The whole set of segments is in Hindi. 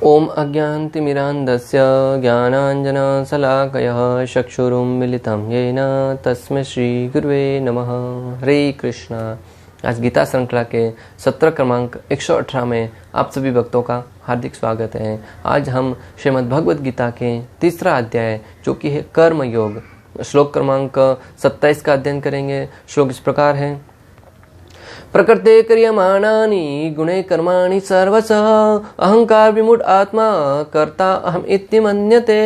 ओम अज्ञानतिमिरान्धस्य ज्ञानाञ्जनशलाकयः चक्षुरुन्मिलितं येन तस्मै श्रीगुरुवे नमः। हरे कृष्णा। आज गीता श्रृंखला के सत्र क्रमांक 118 में आप सभी भक्तों का हार्दिक स्वागत है। आज हम श्रीमद् भगवद गीता के तीसरा अध्याय जो कि है कर्म योग, श्लोक क्रमांक 27 का अध्ययन करेंगे। श्लोक इस प्रकार है। प्रकृते क्रियमाणानि गुणे कर्माणि सर्वशः अहंकार विमूढ़ आत्मा कर्ता अहम इति मन्यते।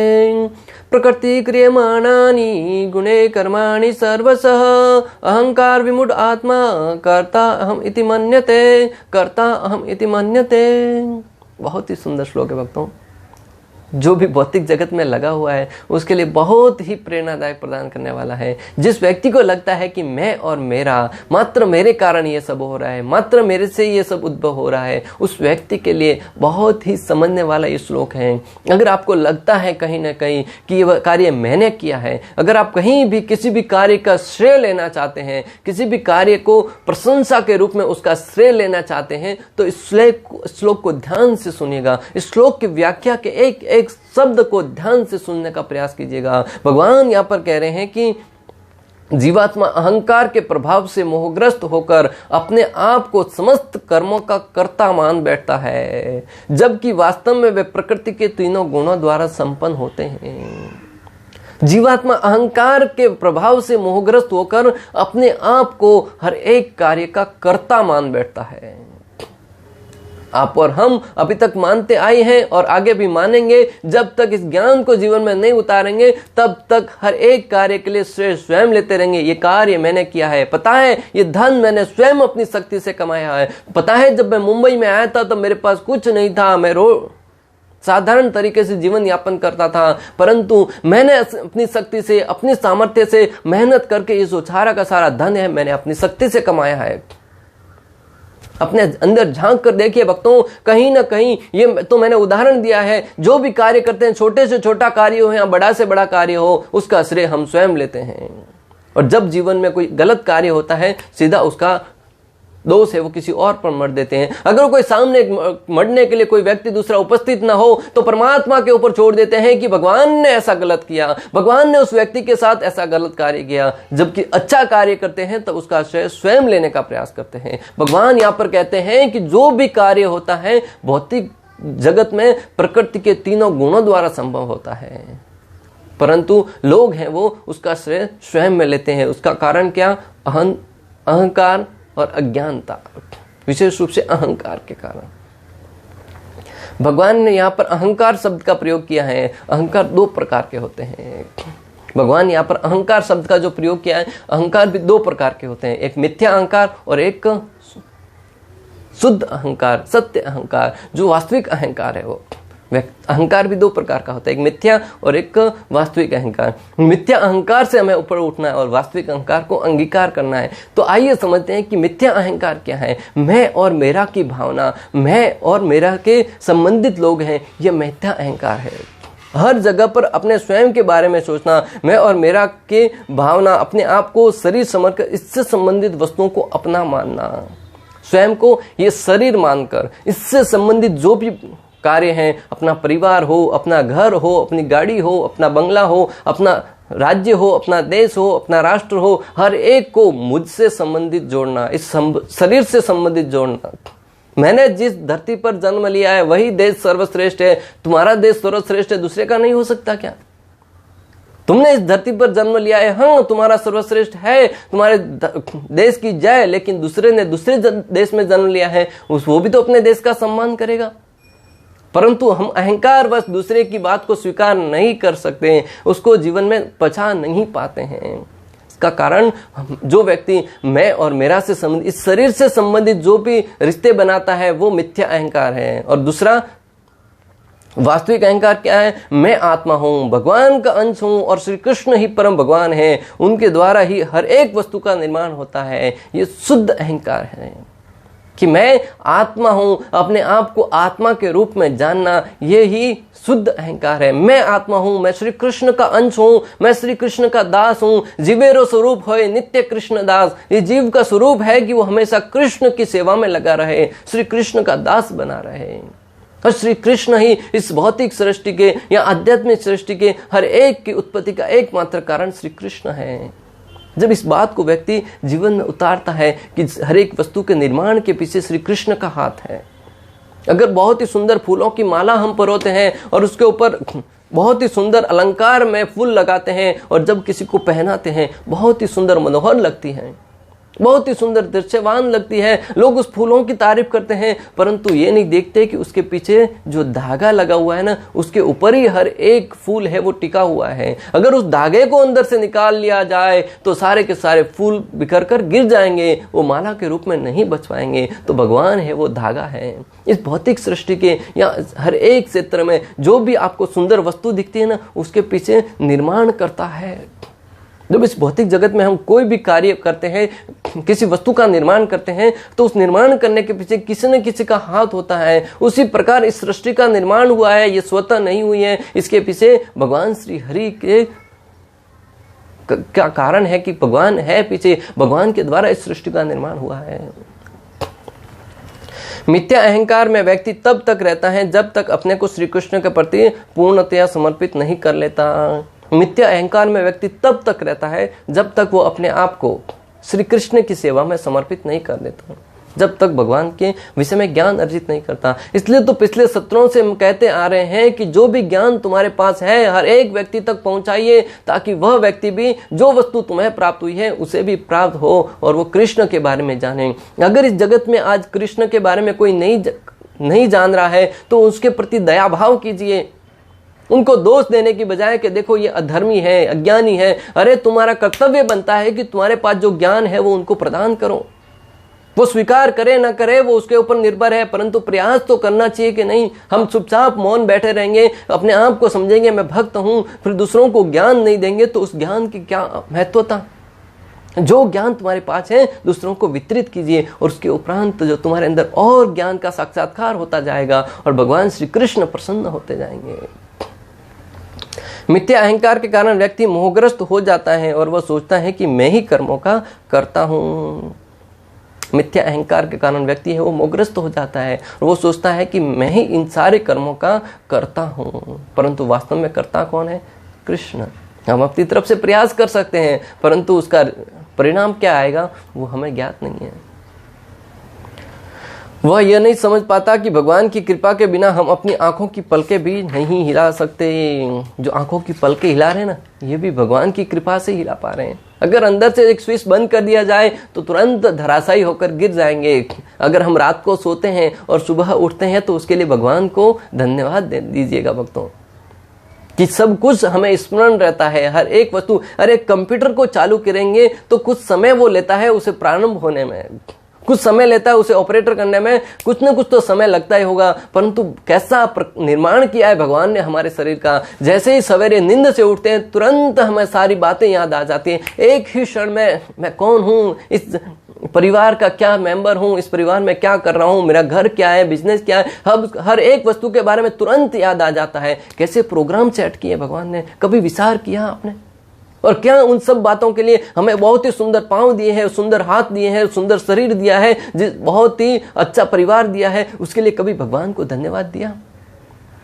प्रकृति क्रियमाणानि गुणे कर्माणि सर्वशः अहंकार विमूढ़ आत्मा कर्ता अहम इति मन्यते। कर्ता अहम इति मन्यते। बहुत ही सुंदर श्लोक है भक्तों, जो भी भौतिक जगत में लगा हुआ है उसके लिए बहुत ही प्रेरणादायक प्रदान करने वाला है। जिस व्यक्ति को लगता है कि मैं और मेरा, मात्र मेरे कारण ये सब हो रहा है, मात्र मेरे से ये सब उद्भव हो रहा है, उस व्यक्ति के लिए बहुत ही समझने वाला ये श्लोक है। अगर आपको लगता है कहीं ना कहीं कि ये कार्य मैंने किया है, अगर आप कहीं भी किसी भी कार्य का श्रेय लेना चाहते हैं, किसी भी कार्य को प्रशंसा के रूप में उसका श्रेय लेना चाहते हैं, तो इस श्लोक को ध्यान से सुनिएगा। इस श्लोक की व्याख्या के एक एक शब्द को ध्यान से सुनने का प्रयास कीजिएगा। भगवान यहाँ पर कह रहे हैं कि जीवात्मा अहंकार के प्रभाव से मोहग्रस्त होकर अपने आप को समस्त कर्मों का कर्ता मान बैठता है, जबकि वास्तव में वे प्रकृति के तीनों गुणों द्वारा संपन्न होते हैं। जीवात्मा अहंकार के प्रभाव से मोहग्रस्त होकर अपने आप को हर एक कार्य का कर्ता मान बैठता है। आप और हम अभी तक मानते आए हैं और आगे भी मानेंगे। जब तक इस ज्ञान को जीवन में नहीं उतारेंगे तब तक हर एक कार्य के लिए श्रेय स्वयं लेते रहेंगे। ये कार्य मैंने किया है, पता है ये धन मैंने स्वयं अपनी शक्ति से कमाया है, पता है जब मैं मुंबई में आया था तो मेरे पास कुछ नहीं था, मैं साधारण तरीके से जीवन यापन करता था, परंतु मैंने अपनी शक्ति से, अपनी सामर्थ्य से मेहनत करके ये जो सारा का सारा धन है मैंने अपनी शक्ति से कमाया है। अपने अंदर झांक कर देखिए भक्तों, कहीं ना कहीं ये तो मैंने उदाहरण दिया है, जो भी कार्य करते हैं, छोटे से छोटा कार्य हो या बड़ा से बड़ा कार्य हो, उसका श्रेय हम स्वयं लेते हैं। और जब जीवन में कोई गलत कार्य होता है, सीधा उसका दोष है वो किसी और पर मर देते हैं। अगर कोई सामने मरने के लिए कोई व्यक्ति दूसरा उपस्थित ना हो तो परमात्मा के ऊपर छोड़ देते हैं कि भगवान ने ऐसा गलत किया, भगवान ने उस व्यक्ति के साथ ऐसा गलत कार्य किया। जबकि अच्छा कार्य करते हैं तो उसका श्रेय स्वयं लेने का प्रयास करते हैं। भगवान यहाँ पर कहते हैं कि जो भी कार्य होता है भौतिक जगत में प्रकृति के तीनों गुणों द्वारा संभव होता है, परंतु लोग हैं वो उसका श्रेय स्वयं में लेते हैं। उसका कारण क्या? अहंकार और अज्ञानता, विशेष रूप से अहंकार के कारण। भगवान ने यहाँ पर अहंकार शब्द का प्रयोग किया है। अहंकार दो प्रकार के होते हैं। भगवान यहाँ पर अहंकार शब्द का जो प्रयोग किया है, अहंकार भी दो प्रकार के होते हैं, एक मिथ्या अहंकार और एक शुद्ध अहंकार, सत्य अहंकार, जो वास्तविक अहंकार है। वो अहंकार भी दो प्रकार का होता है, एक मिथ्या और एक वास्तविक अहंकार। मिथ्या अहंकार से हमें ऊपर उठना है और वास्तविक अहंकार को अंगीकार करना है। तो आइए समझते हैं कि मिथ्या अहंकार क्या है। मैं और मेरा की भावना, मैं और मेरा के संबंधित लोग हैं, यह मिथ्या अहंकार है। हर जगह पर अपने स्वयं के बारे में सोचना, मैं और मेरा के भावना, अपने आप को शरीर समझकर इससे संबंधित वस्तुओं को अपना मानना, स्वयं को ये शरीर मानकर इससे संबंधित जो भी कार्य हैं, अपना परिवार हो, अपना घर हो, अपनी गाड़ी हो, अपना बंगला हो, अपना राज्य हो, अपना देश हो, अपना राष्ट्र हो, हर एक को मुझसे संबंधित जोड़ना, इस शरीर से संबंधित जोड़ना। मैंने जिस धरती पर जन्म लिया है वही देश सर्वश्रेष्ठ है। तुम्हारा देश सर्वश्रेष्ठ है, दूसरे का नहीं हो सकता क्या? तुमने इस धरती पर जन्म लिया है, हाँ तुम्हारा सर्वश्रेष्ठ है, तुम्हारे देश की जय, लेकिन दूसरे ने दूसरे देश में जन्म लिया है, वो भी तो अपने देश का सम्मान करेगा। परंतु हम अहंकारवश दूसरे की बात को स्वीकार नहीं कर सकते हैं, उसको जीवन में पचा नहीं पाते हैं। इसका कारण जो व्यक्ति मैं और मेरा से संबंधित, इस शरीर से संबंधित जो भी रिश्ते बनाता है वो मिथ्या अहंकार है। और दूसरा वास्तविक अहंकार क्या है? मैं आत्मा हूं, भगवान का अंश हूं और श्री कृष्ण ही परम भगवान है, उनके द्वारा ही हर एक वस्तु का निर्माण होता है। ये शुद्ध अहंकार है कि मैं आत्मा हूं, अपने आप को आत्मा के रूप में जानना, ये ही शुद्ध अहंकार है। मैं आत्मा हूं, मैं श्री कृष्ण का अंश हूं, मैं श्री कृष्ण का दास हूं। जीवेरो स्वरूप होए नित्य कृष्ण दास। ये जीव का स्वरूप है कि वो हमेशा कृष्ण की सेवा में लगा रहे, श्री कृष्ण का दास बना रहे। और श्री कृष्ण ही इस भौतिक सृष्टि के या आध्यात्मिक सृष्टि के हर एक की उत्पत्ति का एकमात्र कारण श्री कृष्ण है। जब इस बात को व्यक्ति जीवन में उतारता है कि हर एक वस्तु के निर्माण के पीछे श्री कृष्ण का हाथ है। अगर बहुत ही सुंदर फूलों की माला हम परोते हैं और उसके ऊपर बहुत ही सुंदर अलंकार में फूल लगाते हैं और जब किसी को पहनाते हैं बहुत ही सुंदर मनोहर लगती है, बहुत ही सुंदर दृश्यवान लगती है, लोग उस फूलों की तारीफ करते हैं, परंतु ये नहीं देखते कि उसके पीछे जो धागा लगा हुआ है ना, उसके ऊपर ही हर एक फूल है वो टिका हुआ है। अगर उस धागे को अंदर से निकाल लिया जाए तो सारे के सारे फूल बिखर कर गिर जाएंगे, वो माला के रूप में नहीं बच पाएंगे। तो भगवान है वो धागा है। इस भौतिक सृष्टि के या हर एक क्षेत्र में जो भी आपको सुंदर वस्तु दिखती है ना, उसके पीछे निर्माण करता है। जब इस भौतिक जगत में हम कोई भी कार्य करते हैं, किसी वस्तु का निर्माण करते हैं, तो उस निर्माण करने के पीछे किसी न किसी का हाथ होता है। उसी प्रकार इस सृष्टि का निर्माण हुआ है, ये स्वतः नहीं हुई है, इसके पीछे भगवान श्री हरि के क्या कारण है कि भगवान है पीछे, भगवान के द्वारा इस सृष्टि का निर्माण हुआ है। मिथ्या अहंकार में व्यक्ति तब तक रहता है जब तक अपने को श्री कृष्ण के प्रति पूर्णतया समर्पित नहीं कर लेता। मिथ्या अहंकार में व्यक्ति तब तक रहता है जब तक वो अपने आप को श्री कृष्ण की सेवा में समर्पित नहीं कर देता, जब तक भगवान के विषय में ज्ञान अर्जित नहीं करता। इसलिए तो पिछले सत्रों से हम कहते आ रहे हैं कि जो भी ज्ञान तुम्हारे पास है हर एक व्यक्ति तक पहुंचाइए, ताकि वह व्यक्ति भी जो वस्तु तुम्हें प्राप्त हुई है उसे भी प्राप्त हो और वो कृष्ण के बारे में जाने। अगर इस जगत में आज कृष्ण के बारे में कोई नहीं जान रहा है तो उसके प्रति दया भाव कीजिए। उनको दोष देने की बजाय कि देखो ये अधर्मी है, अज्ञानी है, अरे तुम्हारा कर्तव्य बनता है कि तुम्हारे पास जो ज्ञान है वो उनको प्रदान करो। वो स्वीकार करे ना करे वो उसके ऊपर निर्भर है, परंतु प्रयास तो करना चाहिए कि नहीं हम चुपचाप मौन बैठे रहेंगे, अपने आप को समझेंगे मैं भक्त हूं, फिर दूसरों को ज्ञान नहीं देंगे तो उस ज्ञान की क्या महत्वता। जो ज्ञान तुम्हारे पास है दूसरों को वितरित कीजिए और उसके उपरांत जो तुम्हारे अंदर और ज्ञान का साक्षात्कार होता जाएगा और भगवान श्री कृष्ण प्रसन्न होते जाएंगे। मिथ्या अहंकार के कारण व्यक्ति मोहग्रस्त हो जाता है और वह सोचता है कि मैं ही कर्मों का करता हूं। मिथ्या अहंकार के कारण व्यक्ति है वो मोहग्रस्त हो जाता है और वो सोचता है कि मैं ही इन सारे कर्मों का करता हूं, परंतु वास्तव में करता कौन है? कृष्ण। हम अपनी तरफ से प्रयास कर सकते हैं परंतु उसका परिणाम क्या आएगा वो हमें ज्ञात नहीं है। वह यह नहीं समझ पाता कि भगवान की कृपा के बिना हम अपनी आंखों की पलकें भी नहीं हिला सकते। जो आंखों की पलकें हिला रहे हैं ना, ये भी भगवान की कृपा से हिला पा रहे हैं। अगर अंदर से एक स्विच बंद कर दिया जाए तो तुरंत धराशायी होकर गिर जाएंगे। अगर हम रात को सोते हैं और सुबह उठते हैं तो उसके लिए भगवान को धन्यवाद दे दीजिएगा भक्तों, कि सब कुछ हमें स्मरण रहता है, हर एक वस्तु। अरे कंप्यूटर को चालू करेंगे तो कुछ समय वो लेता है उसे प्रारंभ होने में, कुछ समय लेता है उसे ऑपरेटर करने में, कुछ न कुछ तो समय लगता ही होगा, परंतु कैसा निर्माण किया है भगवान ने हमारे शरीर का। जैसे ही सवेरे नींद से उठते हैं तुरंत हमें सारी बातें याद आ जाती हैं। एक ही क्षण में मैं कौन हूँ, इस परिवार का क्या मेंबर हूँ, इस परिवार में क्या कर रहा हूँ, मेरा घर क्या है, बिजनेस क्या है, हर एक वस्तु के बारे में तुरंत याद आ जाता है। कैसे प्रोग्राम सेट किए भगवान ने, कभी विचार किया आपने? और क्या उन सब बातों के लिए हमें बहुत ही सुंदर पांव दिए हैं, सुंदर हाथ दिए हैं, सुंदर शरीर दिया है, बहुत ही अच्छा परिवार दिया है, उसके लिए कभी भगवान को धन्यवाद दिया?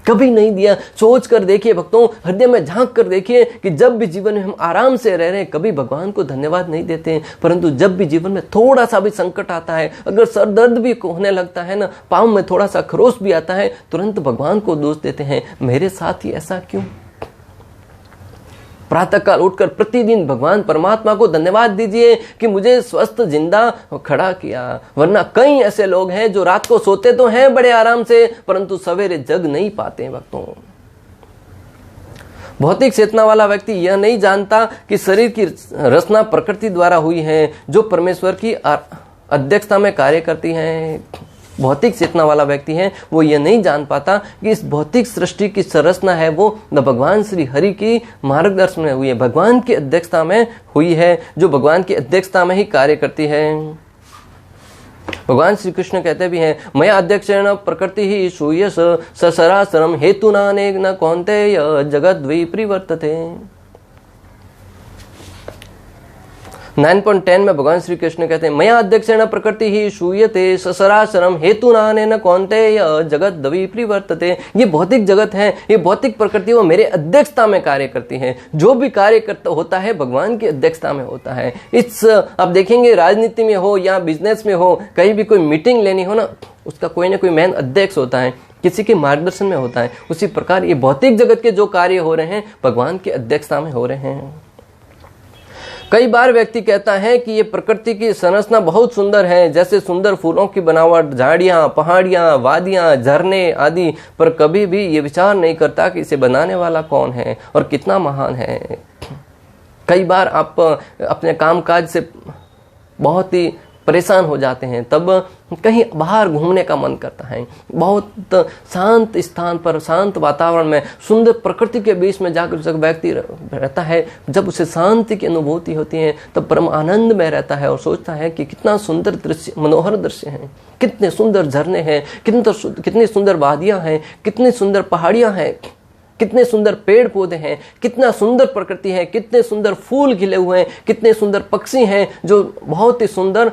कभी नहीं दिया। सोच कर देखिए भक्तों, हृदय में झांक कर देखिए कि जब भी जीवन में हम आराम से रह रहे हैं कभी भगवान को धन्यवाद नहीं देते हैं, परंतु जब भी जीवन में थोड़ा सा भी संकट आता है, अगर सर दर्द भी होने लगता है ना, पाँव में थोड़ा सा खरोच भी आता है, तुरंत भगवान को दोष देते हैं, मेरे साथ ही ऐसा क्यों? प्रातःकाल उठकर प्रतिदिन भगवान परमात्मा को धन्यवाद दीजिए कि मुझे स्वस्थ जिंदा खड़ा किया। वरना कई ऐसे लोग हैं जो रात को सोते तो हैं बड़े आराम से, परंतु सवेरे जग नहीं पाते हैं भक्तों। भौतिक चेतना वाला व्यक्ति यह नहीं जानता कि शरीर की रचना प्रकृति द्वारा हुई है, जो परमेश्वर की अध्यक्षता में कार्य करती है। भौतिक चेतना वाला व्यक्ति है वो ये नहीं जान पाता कि इस भौतिक सृष्टि की संरचना है वो भगवान श्री हरि की मार्गदर्शन में हुई है, भगवान की अध्यक्षता में हुई है, जो भगवान की अध्यक्षता में ही कार्य करती है। भगवान श्री कृष्ण कहते भी हैं, मया अध्यक्षेण प्रकृति ही सूयस ससरासरम हेतुना न कौन्तेय जगद्वि परिवर्तते। 9.10 में भगवान श्री कृष्ण कहते हैं, मया अध्यक्षेण प्रकृति ही शूयते ससरासरम हेतु नानेन कौन्तेय जगत दवी परिवर्तते। ये भौतिक जगत है, ये भौतिक प्रकृति वो मेरे अध्यक्षता में कार्य करती है। जो भी कार्य करता होता है भगवान की अध्यक्षता में होता है। इस आप देखेंगे राजनीति में हो या बिजनेस में हो, कहीं भी कोई मीटिंग लेनी हो ना, उसका कोई ना कोई मेन अध्यक्ष होता है, किसी के मार्गदर्शन में होता है। उसी प्रकार ये भौतिक जगत के जो कार्य हो रहे हैं भगवान की अध्यक्षता में हो रहे हैं। कई बार व्यक्ति कहता है कि ये प्रकृति की संरचना बहुत सुंदर है, जैसे सुंदर फूलों की बनावट, झाड़ियां, पहाड़ियां, वादियां, झरने आदि, पर कभी भी ये विचार नहीं करता कि इसे बनाने वाला कौन है और कितना महान है। कई बार आप अपने कामकाज से बहुत ही परेशान हो जाते हैं, तब कहीं बाहर घूमने का मन करता है। बहुत शांत स्थान पर, शांत वातावरण में, सुंदर प्रकृति के बीच में जाकर जब व्यक्ति रहता है, जब उसे शांति की अनुभूति होती है तब परम आनंद में रहता है और सोचता है कि कितना सुंदर दृश्य, मनोहर दृश्य है, कितने सुंदर झरने हैं, कितनी सुंदर वादियां हैं, कितनी सुंदर पहाड़ियां हैं, कितने सुंदर पेड़ पौधे हैं, कितना सुंदर प्रकृति है, कितने सुंदर फूल खिले हुए हैं, कितने सुंदर पक्षी हैं जो बहुत ही सुंदर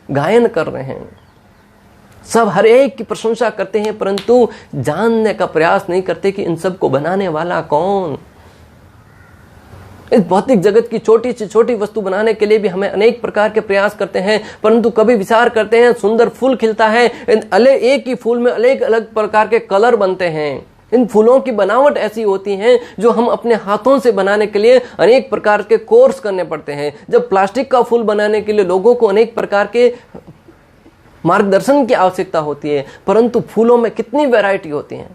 गायन कर रहे हैं। सब हर एक की प्रशंसा करते हैं, परंतु जानने का प्रयास नहीं करते कि इन सब को बनाने वाला कौन। इस भौतिक जगत की छोटी से छोटी वस्तु बनाने के लिए भी हमें अनेक प्रकार के प्रयास करते हैं, परंतु कभी विचार करते हैं सुंदर फूल खिलता है, एक ही फूल में अलग अलग प्रकार के कलर बनते हैं। इन फूलों की बनावट ऐसी होती है जो हम अपने हाथों से बनाने के लिए अनेक प्रकार के कोर्स करने पड़ते हैं। जब प्लास्टिक का फूल बनाने के लिए लोगों को अनेक प्रकार के मार्गदर्शन की आवश्यकता होती है, परंतु फूलों में कितनी वैरायटी होती है,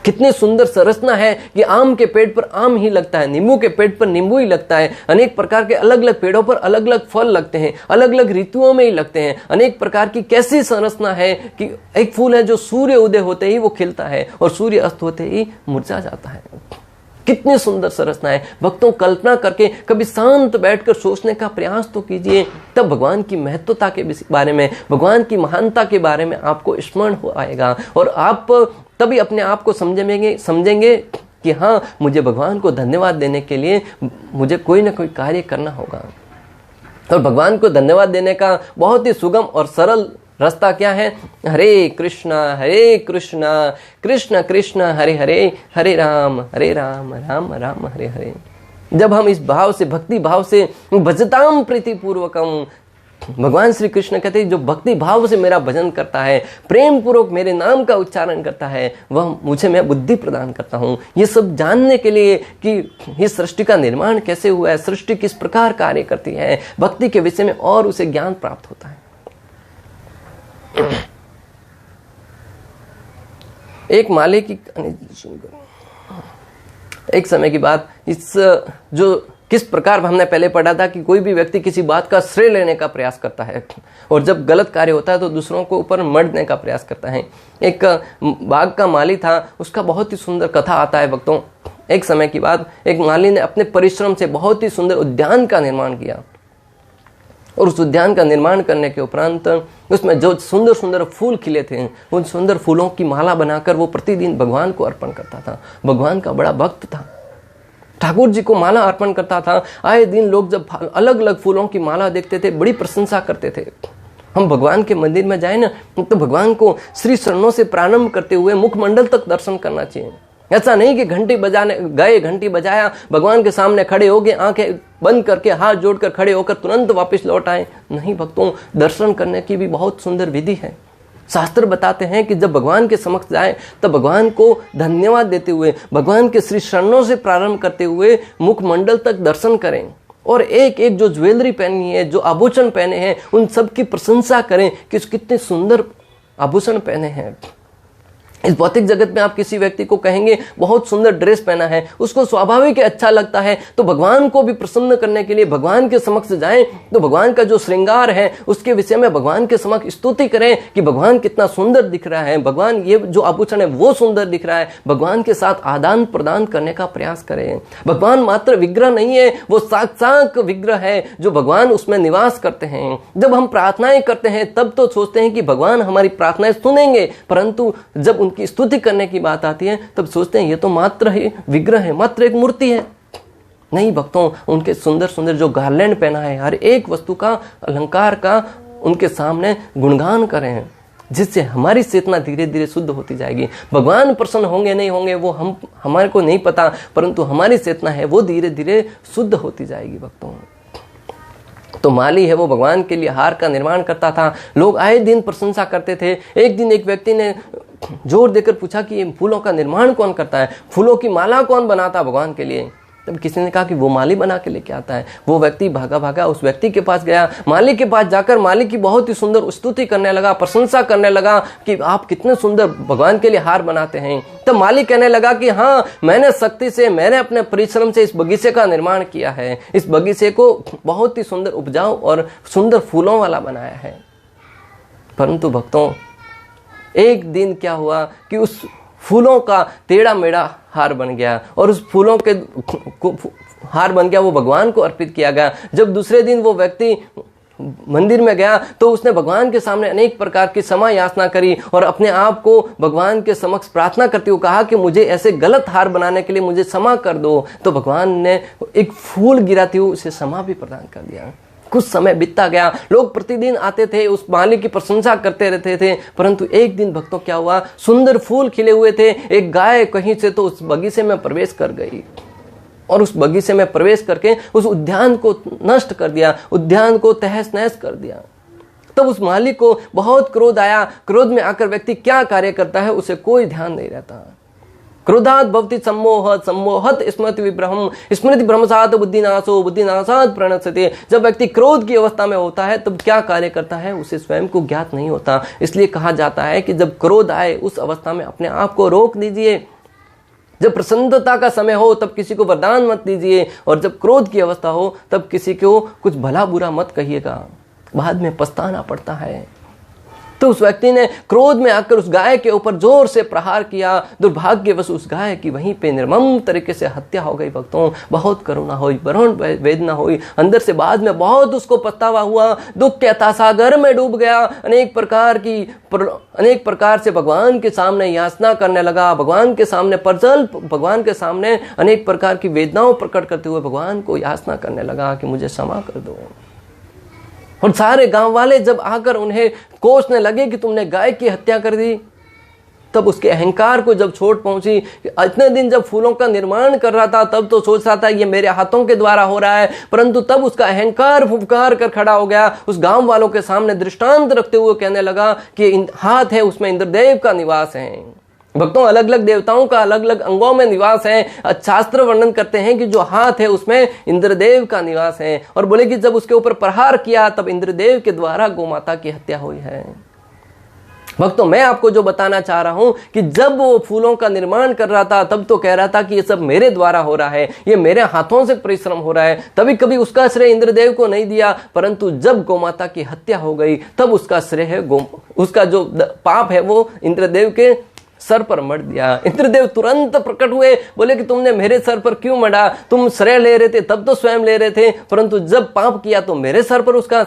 कितनी सुंदर संरचना है कि आम के पेड़ पर आम ही लगता है, नींबू के पेड़ पर नींबू ही लगता है, अनेक प्रकार के अलग अलग पेड़ों पर अलग अलग फल लगते हैं, अलग अलग ऋतुओं में ही लगते हैं। अनेक प्रकार की कैसी संरचना है कि एक फूल है जो सूर्य उदय होते ही वो खिलता है और सूर्य अस्त होते ही मुरझा जाता है। कितनी सुंदर संरचना है। भक्तों, कल्पना करके कभी शांत बैठकर सोचने का प्रयास तो कीजिए, तब भगवान की महत्वता के बारे में, भगवान की महानता के बारे में आपको स्मरण हो आएगा और आप तभी अपने आप को समझेंगे कि हाँ, मुझे भगवान को धन्यवाद देने के लिए मुझे कोई ना कोई कार्य करना होगा। और भगवान को धन्यवाद देने का बहुत ही सुगम और सरल रास्ता क्या है? हरे कृष्णा कृष्ण कृष्ण हरे हरे, हरे राम राम राम हरे हरे। जब हम इस भाव से, भक्ति भाव से, भजताम प्रीति पूर्वकम, भगवान श्री कृष्ण कहते हैं जो भक्ति भाव से मेरा भजन करता है, प्रेम पूर्वक मेरे नाम का उच्चारण करता है, वह मुझे मैं बुद्धि प्रदान करता हूँ। ये सब जानने के लिए कि इस सृष्टि का निर्माण कैसे हुआ है, सृष्टि किस प्रकार कार्य करती है, भक्ति के विषय में और उसे ज्ञान प्राप्त होता है। एक माली की एक समय की बात, इस जो किस प्रकार हमने पहले पढ़ा था कि कोई भी व्यक्ति किसी बात का श्रेय लेने का प्रयास करता है और जब गलत कार्य होता है तो दूसरों को ऊपर मढ़ने का प्रयास करता है। एक बाग का माली था, उसका बहुत ही सुंदर कथा आता है भक्तों। एक समय की बात, एक माली ने अपने परिश्रम से बहुत ही सुंदर उद्यान का निर्माण किया और उस उद्यान का निर्माण करने के उपरांत उसमें जो सुंदर सुंदर फूल खिले थे, उन सुंदर फूलों की माला बनाकर वो प्रतिदिन भगवान को अर्पण करता था। भगवान का बड़ा भक्त था, ठाकुर जी को माला अर्पण करता था। आए दिन लोग जब अलग अलग फूलों की माला देखते थे बड़ी प्रशंसा करते थे। हम भगवान के मंदिर में जाए ना तो भगवान को श्री चरणों से प्रारंभ करते हुए मुखमंडल तक दर्शन करना चाहिए। ऐसा नहीं कि घंटी बजाने गए, घंटी बजाया, भगवान के सामने खड़े हो गए, आंखें बंद करके हाथ जोड़कर खड़े होकर तुरंत वापस लौट आए। नहीं भक्तों, दर्शन करने की भी बहुत सुंदर विधि है। शास्त्र बताते हैं कि जब भगवान के समक्ष जाए तब भगवान को धन्यवाद देते हुए, भगवान के श्री चरणों से प्रारंभ करते हुए मुखमंडल तक दर्शन करें और एक एक जो ज्वेलरी पहनी है, जो आभूषण पहने हैं, उन सब की प्रशंसा करें कि कितने सुंदर आभूषण पहने हैं। इस भौतिक जगत में आप किसी व्यक्ति को कहेंगे बहुत सुंदर ड्रेस पहना है, उसको स्वाभाविक अच्छा लगता है, तो भगवान को भी प्रसन्न करने के लिए भगवान के समक्ष जाएं तो भगवान का जो श्रृंगार है उसके विषय में भगवान के समक्ष स्तुति करें कि भगवान कितना सुंदर दिख रहा है, भगवान ये जो आभूषण है वो सुंदर दिख रहा है। भगवान के साथ आदान प्रदान करने का प्रयास करें। भगवान मात्र विग्रह नहीं है, वो साक्षात विग्रह है जो भगवान उसमें निवास करते हैं। जब हम प्रार्थनाएं करते हैं तब तो सोचते हैं कि भगवान हमारी प्रार्थनाएं सुनेंगे, परंतु जब की स्तुति करने की बात आती है तब सोचते हैं ये तो मात्र ही विग्रह है, मात्र एक मूर्ति है। नहीं भक्तों, उनके सुंदर सुंदर जो गार्लैंड पहना है, हर एक वस्तु का, अलंकार का उनके सामने गुणगान करें, जिससे हमारी चेतना धीरे धीरे शुद्ध होती जाएगी। भगवान प्रसन्न होंगे नहीं होंगे वो हमारे को नहीं पता, परंतु हमारी चेतना है वो धीरे धीरे शुद्ध होती जाएगी भक्तों। तो माली है वो भगवान के लिए हार का निर्माण करता था। लोग आए दिन प्रशंसा करते थे। एक दिन एक व्यक्ति ने जोर देकर पूछा कि ये फूलों का निर्माण कौन करता है, फूलों की माला कौन बनाता है भगवान के लिए। तब किसी ने कहा कि वो माली बना के लेके आता है। वो व्यक्ति भागा भागा उस व्यक्ति के पास गया, माली के पास जाकर माली की बहुत ही सुंदर स्तुति करने लगा, प्रशंसा करने लगा कि आप कितने सुंदर भगवान के लिए हार बनाते हैं। तब माली कहने लगा कि हाँ, मैंने शक्ति से, मैंने अपने परिश्रम से इस बगीचे का निर्माण किया है, इस बगीचे को बहुत ही सुंदर उपजाऊ और सुंदर फूलों वाला बनाया है। परंतु भक्तों, एक दिन क्या हुआ कि उस फूलों का टेढ़ा मेढ़ा हार बन गया और उस फूलों के हार बन गया, वो भगवान को अर्पित किया गया। जब दूसरे दिन वो व्यक्ति मंदिर में गया तो उसने भगवान के सामने अनेक प्रकार की क्षमा याचना करी और अपने आप को भगवान के समक्ष प्रार्थना करते हुए कहा कि मुझे ऐसे गलत हार बनाने के लिए मुझे क्षमा कर दो। तो भगवान ने एक फूल गिराते हुए उसे क्षमा भी प्रदान कर दिया। कुछ समय बीतता गया, लोग प्रतिदिन आते थे, उस माली की प्रशंसा करते रहते थे। परंतु एक दिन भक्तों क्या हुआ, सुंदर फूल खिले हुए थे, एक गाय कहीं से तो उस बगीचे में प्रवेश कर गई और उस बगीचे में प्रवेश करके उस उद्यान को नष्ट कर दिया, उद्यान को तहस नहस कर दिया। तब उस माली को बहुत क्रोध आया। क्रोध में आकर व्यक्ति क्या कार्य करता है उसे कोई ध्यान नहीं रहता। क्रोधात् भवति सम्मोह, सम्मोहत स्मृति विभ्रम, स्मृति भ्रमसात् बुद्धिनाशो, बुद्धिनाशात् प्रणश्यते। जब व्यक्ति क्रोध की अवस्था में होता है तब क्या कार्य करता है उसे स्वयं को ज्ञात नहीं होता। इसलिए कहा जाता है कि जब क्रोध आए उस अवस्था में अपने आप को रोक दीजिए। जब प्रसन्नता का समय हो तब किसी को वरदान मत दीजिए, और जब क्रोध की अवस्था हो तब किसी को कुछ भला बुरा मत कहिएगा, बाद में पछताना पड़ता है। तो उस व्यक्ति ने क्रोध में आकर उस गाय के ऊपर जोर से प्रहार किया। दुर्भाग्यवश उस गाय की वहीं पे निर्मम तरीके से हत्या हो गई। भक्तों, बहुत करुणा हुई, भरण वेदना हुई, अंदर से बाद में बहुत उसको पछतावा हुआ। दुख के अथासागर में डूब गया, अनेक प्रकार से भगवान के सामने याचना करने लगा, भगवान के सामने परजल, भगवान के सामने अनेक प्रकार की वेदनाओं प्रकट करते हुए भगवान को याचना करने लगा कि मुझे क्षमा कर दो। और सारे गांव वाले जब आकर उन्हें कोसने लगे कि तुमने गाय की हत्या कर दी, तब उसके अहंकार को जब चोट पहुंची, इतने दिन जब फूलों का निर्माण कर रहा था तब तो सोच रहा था ये मेरे हाथों के द्वारा हो रहा है, परंतु तब उसका अहंकार फुफकार कर खड़ा हो गया। उस गांव वालों के सामने दृष्टांत रखते हुए कहने लगा कि हाथ है उसमें इंद्रदेव का निवास है। भक्तों, अलग अलग देवताओं का अलग अलग अंगों में निवास है। शास्त्र वर्णन करते हैं कि जो हाथ है उसमें इंद्रदेव का निवास है, और बोले कि जब उसके ऊपर प्रहार किया तब इंद्रदेव के द्वारा गोमाता की हत्या हुई है। भक्तों, मैं आपको जो बताना चाह रहा हूं कि जब वो फूलों का निर्माण कर रहा था तब तो कह रहा था कि ये सब मेरे द्वारा हो रहा है, ये मेरे हाथों से परिश्रम हो रहा है, तभी कभी उसका श्रेय इंद्रदेव को नहीं दिया। परंतु जब गोमाता की हत्या हो गई तब उसका श्रेय है, उसका जो पाप है वो इंद्रदेव के सर पर मढ़ दिया। इंद्रदेव तुरंत प्रकट हुए, बोले कि तुमने मेरे सर पर क्यों मढ़ा? तुम श्रेय ले रहे थे तब तो स्वयं ले रहे थे, परंतु जब पाप किया तो मेरे सर पर उसका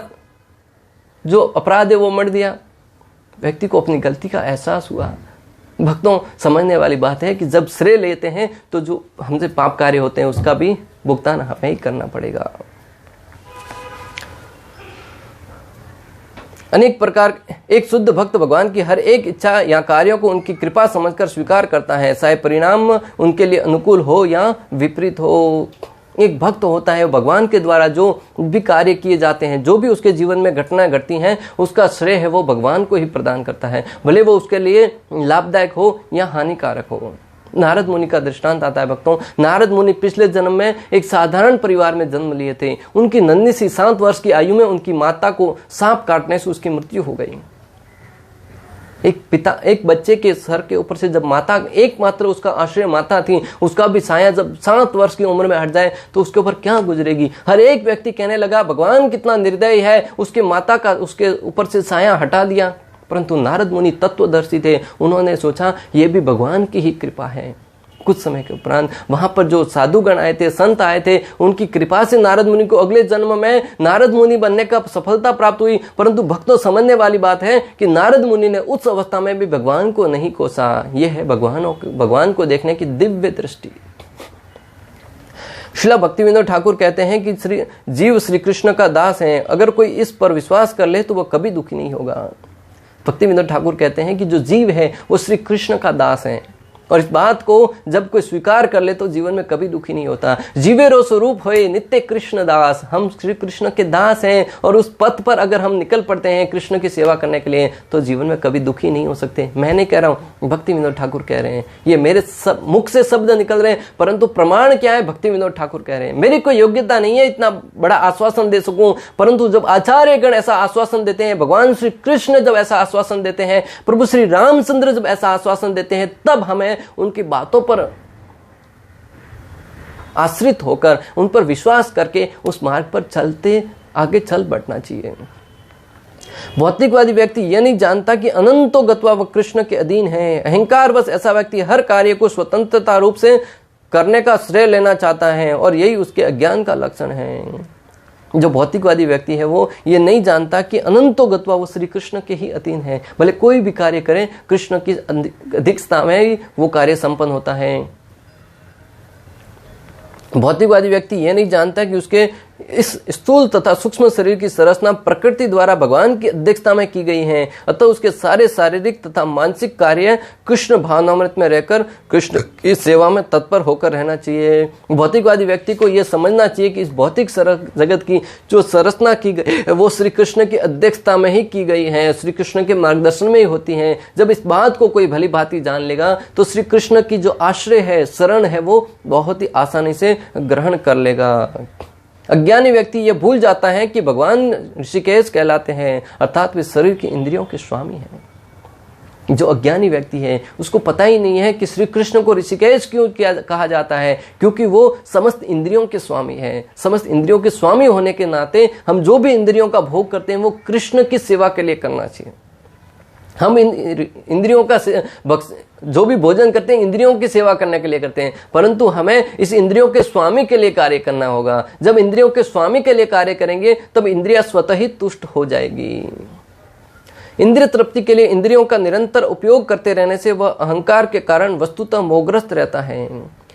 जो अपराध है वो मढ़ दिया। व्यक्ति को अपनी गलती का एहसास हुआ। भक्तों, समझने वाली बात है कि जब श्रेय लेते हैं तो जो हमसे पाप कार्य होते हैं उसका भी भुगतान हमें ही करना पड़ेगा। अनेक प्रकार एक शुद्ध भक्त भगवान की हर एक इच्छा या कार्यों को उनकी कृपा समझकर स्वीकार करता है, चाहे परिणाम उनके लिए अनुकूल हो या विपरीत हो। एक भक्त होता है भगवान के द्वारा जो भी कार्य किए जाते हैं, जो भी उसके जीवन में घटनाएं घटती हैं, उसका श्रेय है वो भगवान को ही प्रदान करता है, भले वो उसके लिए लाभदायक हो या हानिकारक हो। नारद मुनि का दृष्टांत आता है। भक्तों, नारद मुनि पिछले जन्म में एक साधारण परिवार में जन्म लिए थे। उनकी नन्ही सी 7 वर्ष की आयु में उनकी माता को सांप काटने से उसकी मृत्यु हो गई। एक बच्चे के सर के ऊपर से जब माता, एकमात्र उसका आश्रय माता थी, उसका भी साया जब 7 वर्ष की उम्र में हट जाए तो उसके ऊपर क्या गुजरेगी। हर एक व्यक्ति कहने लगा भगवान कितना निर्दयी है, उसके माता का उसके ऊपर से साया हटा दिया। परंतु नारद मुनि तत्वदर्शी थे, उन्होंने सोचा ये भी भगवान की ही कृपा है। कुछ समय के उपरांत वहां पर जो साधुगण आए थे, संत आए थे, उनकी कृपा से नारद मुनि को अगले जन्म में नारद मुनि बनने का सफलता प्राप्त हुई। परंतु भक्तों, समझने वाली बात है कि नारद मुनि ने उस अवस्था में भी भगवान को नहीं कोसा। यह है भगवान को देखने की दिव्य दृष्टि। श्रील भक्तिविनोद ठाकुर कहते हैं कि जीव श्री कृष्ण का दास है, अगर कोई इस पर विश्वास कर ले तो वह कभी दुखी नहीं होगा। भक्तिविनोद ठाकुर कहते हैं कि जो जीव है वो श्री कृष्ण का दास है, और इस बात को जब कोई स्वीकार कर ले तो जीवन में कभी दुखी नहीं होता। जीवेरो स्वरूप होए नित्य कृष्ण दास, हम श्री कृष्ण के दास हैं, और उस पथ पर अगर हम निकल पड़ते हैं कृष्ण की सेवा करने के लिए तो जीवन में कभी दुखी नहीं हो सकते। मैं नहीं कह रहा हूँ, भक्तिविनोद ठाकुर कह रहे हैं, ये मेरे मुख से शब्द निकल रहे हैं, परंतु प्रमाण क्या है? भक्तिविनोद ठाकुर कह रहे हैं। मेरी कोई योग्यता नहीं है इतना बड़ा आश्वासन दे सकूं, परंतु जब आचार्यगण ऐसा आश्वासन देते हैं, भगवान श्री कृष्ण जब ऐसा आश्वासन देते हैं, प्रभु श्री रामचंद्र जब ऐसा आश्वासन देते हैं, तब हमें उनकी बातों पर आश्रित होकर उन पर विश्वास करके उस मार्ग पर चलते आगे चल बढ़ना चाहिए। भौतिकवादी व्यक्ति यह नहीं जानता कि अनंतो गत्वा वह कृष्ण के अधीन है। अहंकार बस ऐसा व्यक्ति हर कार्य को स्वतंत्रता रूप से करने का श्रेय लेना चाहता है, और यही उसके अज्ञान का लक्षण है। जो भौतिकवादी व्यक्ति है वो ये नहीं जानता कि अनंतो गत्वा वो श्री कृष्ण के ही अधीन है, भले कोई भी कार्य करें कृष्ण की अधिकता में ही वो कार्य संपन्न होता है। भौतिकवादी व्यक्ति यह नहीं जानता कि उसके इस स्थूल तथा सूक्ष्म शरीर की संरचना प्रकृति द्वारा भगवान की अध्यक्षता में की गई है, अतः उसके सारे शारीरिक तथा मानसिक कार्य कृष्ण भावनामृत में रहकर कृष्ण की सेवा में तत्पर होकर रहना चाहिए। भौतिकवादी व्यक्ति को यह समझना चाहिए कि इस भौतिक जगत की जो संरचना की गई है वो श्री कृष्ण की अध्यक्षता में ही की गई है, श्री कृष्ण के मार्गदर्शन में ही होती है। जब इस बात को कोई भली भांति जान लेगा तो श्री कृष्ण की जो आश्रय है, शरण है, वो बहुत ही आसानी से ग्रहण कर लेगा। अज्ञानी व्यक्ति यह भूल जाता है कि भगवान ऋषिकेश कहलाते हैं, अर्थात वे शरीर की इंद्रियों के स्वामी हैं। जो अज्ञानी व्यक्ति है उसको पता ही नहीं है कि श्री कृष्ण को ऋषिकेश क्यों कहा जाता है, क्योंकि वो समस्त इंद्रियों के स्वामी है। समस्त इंद्रियों के स्वामी होने के नाते हम जो भी इंद्रियों का भोग करते हैं वो कृष्ण की सेवा के लिए करना चाहिए। हम इंद्रियों का जो भी भोजन करते हैं इंद्रियों की सेवा करने के लिए करते हैं, परंतु हमें इस इंद्रियों के स्वामी के लिए कार्य करना होगा। जब इंद्रियों के स्वामी के लिए कार्य करेंगे तब इंद्रियां स्वतः ही तुष्ट हो जाएगी। इंद्रिय तृप्ति के लिए इंद्रियों का निरंतर उपयोग करते रहने से वह अहंकार के कारण वस्तुतः मोहग्रस्त रहता है।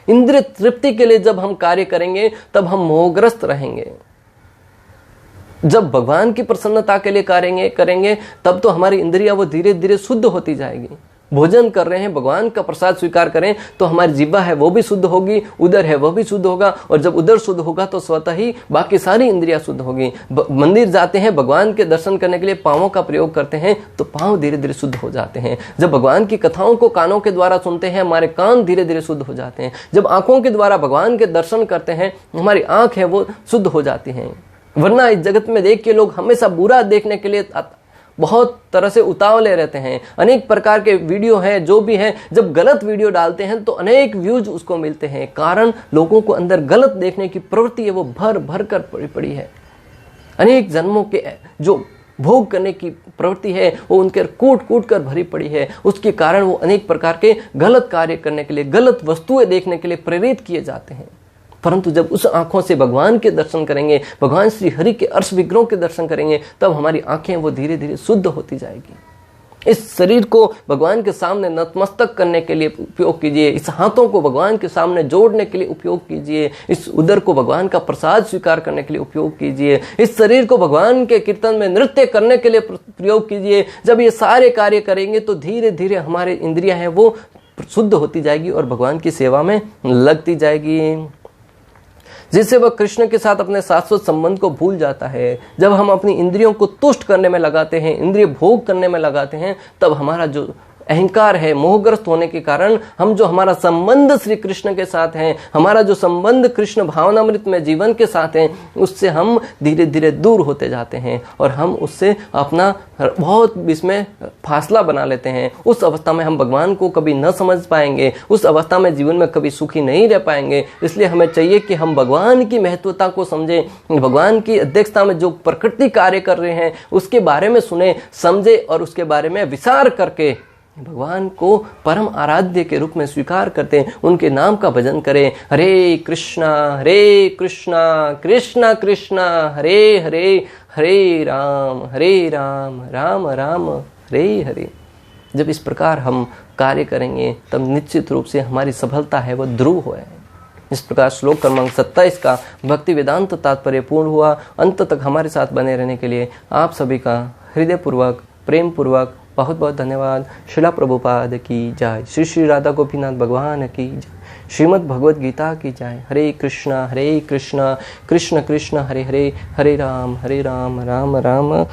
इंद्रिय तृप्ति के लिए जब हम कार्य करेंगे तब हम मोहग्रस्त रहेंगे। जब भगवान की प्रसन्नता के लिए करेंगे तब तो हमारी इंद्रियां वो धीरे धीरे शुद्ध होती जाएगी। भोजन कर रहे हैं, भगवान का प्रसाद स्वीकार करें तो हमारी जिह्वा है वो भी शुद्ध होगी, उदर है वह भी शुद्ध होगा, और जब उदर शुद्ध होगा तो स्वतः ही बाकी सारी इंद्रियां शुद्ध होगी। मंदिर जाते हैं, भगवान के दर्शन करने के लिए पांवों का प्रयोग करते हैं तो पांव धीरे धीरे शुद्ध हो जाते हैं। जब भगवान की कथाओं को कानों के द्वारा सुनते हैं हमारे कान धीरे धीरे शुद्ध हो जाते हैं। जब आंखों के द्वारा भगवान के दर्शन करते हैं हमारी आंख है वो शुद्ध हो जाती है। वरना इस जगत में देख के लोग हमेशा बुरा देखने के लिए बहुत तरह से उतावले रहते हैं। अनेक प्रकार के वीडियो हैं, जो भी हैं, जब गलत वीडियो डालते हैं तो अनेक व्यूज उसको मिलते हैं। कारण लोगों को अंदर गलत देखने की प्रवृत्ति है वो भर भर कर पड़ी है। अनेक जन्मों के जो भोग करने की प्रवृत्ति है वो उनके कूट कूट कर भरी पड़ी है। उसके कारण वो अनेक प्रकार के गलत कार्य करने के लिए, गलत वस्तुएं देखने के लिए प्रेरित किए जाते हैं। परंतु जब उस आंखों से भगवान के दर्शन करेंगे, भगवान श्री हरि के अर्श विग्रहों के दर्शन करेंगे, तब हमारी आंखें वो धीरे धीरे शुद्ध होती जाएगी। इस शरीर को भगवान के सामने नतमस्तक करने के लिए उपयोग कीजिए, इस हाथों को भगवान के सामने जोड़ने के लिए उपयोग कीजिए, इस उदर को भगवान का प्रसाद स्वीकार करने के लिए उपयोग कीजिए, इस शरीर को भगवान के कीर्तन में नृत्य करने के लिए प्रयोग कीजिए। जब ये सारे कार्य करेंगे तो धीरे धीरे हमारी इंद्रियां हैं वो शुद्ध होती जाएगी और भगवान की सेवा में लगती जाएगी, जिससे वह कृष्ण के साथ अपने शाश्वत संबंध को भूल जाता है। जब हम अपनी इंद्रियों को तुष्ट करने में लगाते हैं, इंद्रिय भोग करने में लगाते हैं, तब हमारा जो अहंकार है, मोहग्रस्त होने के कारण हम जो हमारा संबंध श्री कृष्ण के साथ है, हमारा जो संबंध कृष्ण भावनामृत में जीवन के साथ है, उससे हम धीरे धीरे दूर होते जाते हैं और हम उससे अपना बहुत इसमें फासला बना लेते हैं। उस अवस्था में हम भगवान को कभी न समझ पाएंगे, उस अवस्था में जीवन में कभी सुखी नहीं रह पाएंगे। इसलिए हमें चाहिए कि हम भगवान की महत्वता को समझें, भगवान की अध्यक्षता में जो प्रकृति कार्य कर रहे हैं उसके बारे में सुने, समझे और उसके बारे में विचार करके भगवान को परम आराध्य के रूप में स्वीकार करते हैं, उनके नाम का भजन करें। हरे कृष्णा कृष्णा कृष्णा हरे हरे, हरे राम राम राम हरे हरे। जब इस प्रकार हम कार्य करेंगे तब निश्चित रूप से हमारी सफलता है वो ध्रुव है। इस प्रकार श्लोक क्रमांक 27 का भक्ति वेदांत तात्पर्य पूर्ण हुआ। अंत तक हमारे साथ बने रहने के लिए आप सभी का हृदयपूर्वक प्रेम पूर्वक बहुत बहुत धन्यवाद। शिला प्रभुपाद की जय। श्री श्री राधा गोपीनाथ भगवान की जय। श्रीमद् भगवद गीता की जय। हरे कृष्णा कृष्ण कृष्ण हरे हरे, हरे राम राम राम